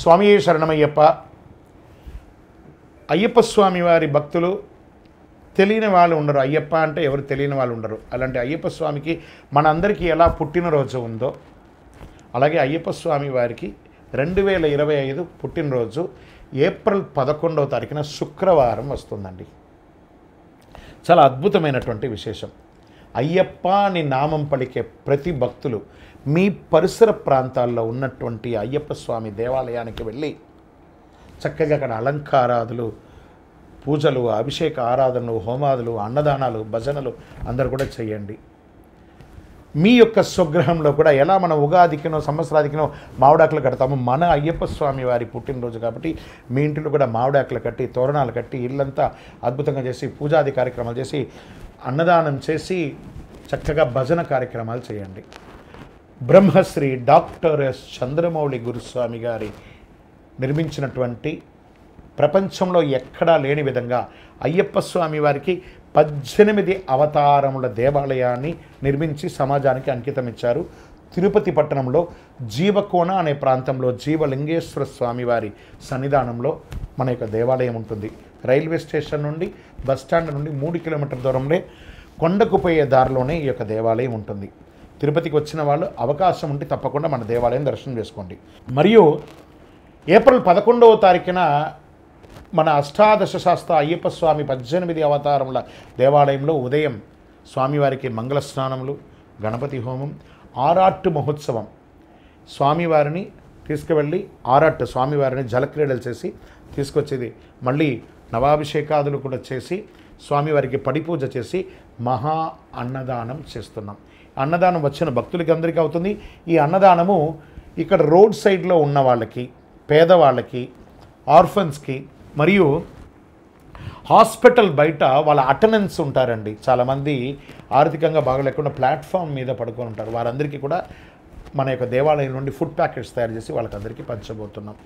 స్వామియే శరణమయ్యప్ప. అయ్యప్ప స్వామి వారి భక్తులు తెలియని వాళ్ళు ఉండరు. అయ్యప్ప అంటే ఎవరు తెలియని వాళ్ళు ఉండరు. అలాంటి అయ్యప్ప స్వామికి మనందరికీ ఎలా పుట్టినరోజు ఉందో అలాగే అయ్యప్ప స్వామి వారికి 2025 పుట్టినరోజు ఏప్రిల్ 11వ తారీఖున శుక్రవారం వస్తుందండి. చాలా అద్భుతమైనటువంటి విశేషం. అయ్యప్ప అని నామం పలికే ప్రతి భక్తులు మీ పరిసర ప్రాంతాల్లో ఉన్నటువంటి అయ్యప్ప స్వామి దేవాలయానికి వెళ్ళి చక్కగా అక్కడ అలంకారాదులు, పూజలు, అభిషేక ఆరాధనలు, హోమాదులు, అన్నదానాలు, భజనలు అందరూ కూడా చేయండి. మీ యొక్క స్వగృహంలో కూడా ఎలా మనం ఉగాదికినో సంవత్సరాదికినో మామిడాకులు కడతాము, మన అయ్యప్ప స్వామి వారి పుట్టినరోజు కాబట్టి మీ ఇంటిలో కూడా మామిడాకులు కట్టి, తోరణాలు కట్టి, ఇల్లంతా అద్భుతంగా చేసి, పూజాది కార్యక్రమాలు చేసి, అన్నదానం చేసి, చక్కగా భజన కార్యక్రమాలు చేయండి. బ్రహ్మశ్రీ డాక్టర్ ఎస్ చంద్రమౌళి గురుస్వామి గారి నిర్మించినటువంటి ప్రపంచంలో ఎక్కడా లేని విధంగా అయ్యప్ప స్వామి వారికి 18 అవతారముల దేవాలయాన్ని నిర్మించి సమాజానికి అంకితం ఇచ్చారు. తిరుపతి పట్టణంలో జీవకోణ అనే ప్రాంతంలో జీవలింగేశ్వర స్వామివారి సన్నిధానంలో మన యొక్క దేవాలయం ఉంటుంది. రైల్వే స్టేషన్ నుండి బస్టాండ్ నుండి 3 కిలోమీటర్ల దూరంలో కొండకు పోయే దారిలోనే ఈ యొక్క దేవాలయం ఉంటుంది. తిరుపతికి వచ్చిన వాళ్ళు అవకాశం ఉంటే తప్పకుండా మన దేవాలయం దర్శనం చేసుకోండి. మరియు ఏప్రిల్ 11వ తారీఖున మన అష్టాదశ శాస్త్ర అయ్యప్ప స్వామి 18 అవతారముల దేవాలయంలో ఉదయం స్వామివారికి మంగళ స్నానములు, గణపతి హోమం, ఆరాట్టు మహోత్సవం, స్వామివారిని తీసుకువెళ్ళి ఆరాట్టు స్వామివారిని జలక్రీడలు చేసి తీసుకొచ్చేది, మళ్ళీ నవాభిషేకాదులు కూడా చేసి స్వామివారికి పడిపూజ చేసి మహా అన్నదానం చేస్తున్నాం. అన్నదానం వచ్చిన భక్తులకి అందరికీ అవుతుంది. ఈ అన్నదానము ఇక్కడ రోడ్ సైడ్లో ఉన్న వాళ్ళకి, పేదవాళ్ళకి, ఆర్ఫన్స్కి మరియు హాస్పిటల్ బయట వాళ్ళ అటెండెన్స్ ఉంటారండి. చాలామంది ఆర్థికంగా బాగలేకుండా ప్లాట్ఫామ్ మీద పడుకొని ఉంటారు. వారందరికీ కూడా మన యొక్క దేవాలయం నుండి ఫుడ్ ప్యాకెట్స్ తయారు చేసి వాళ్ళకందరికీ పంచబోతున్నాం.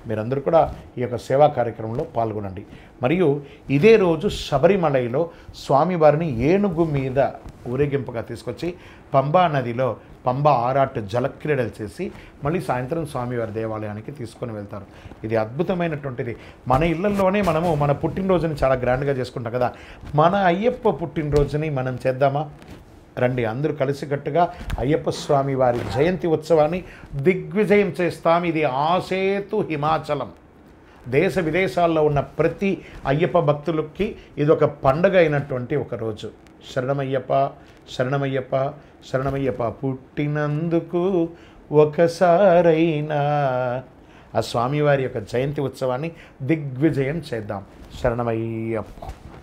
మీరందరూ కూడా ఈ యొక్క సేవా కార్యక్రమంలో పాల్గొనండి. మరియు ఇదే రోజు శబరిమలలో స్వామివారిని ఏనుగు మీద ఊరేగింపుగా తీసుకొచ్చి పంబా నదిలో పంబా ఆరాట్ జలక్రీడలు చేసి మళ్ళీ సాయంత్రం స్వామివారి దేవాలయానికి తీసుకొని వెళ్తారు. ఇది అద్భుతమైనటువంటిది. మన ఇళ్లలోనే మనము మన పుట్టినరోజుని చాలా గ్రాండ్గా చేసుకుంటాం కదా. మన అయ్యప్ప పుట్టినరోజుని మనం చేద్దామా? రండి, అందరూ కలిసికట్టుగా అయ్యప్ప స్వామి వారి జయంతి ఉత్సవాన్ని దిగ్విజయం చేస్తాం. ఇది ఆసేతు హిమాచలం. దేశ విదేశాల్లో ఉన్న ప్రతి అయ్యప్ప భక్తులకి ఇది ఒక పండుగ అయినటువంటి ఒక రోజు. శరణమయ్యప్ప, శరణమయ్యప్ప, శరణమయ్యప్ప. పుట్టినందుకు ఒకసారైనా ఆ స్వామివారి యొక్క జయంతి ఉత్సవాన్ని దిగ్విజయం చేద్దాం. శరణమయ్యప్ప.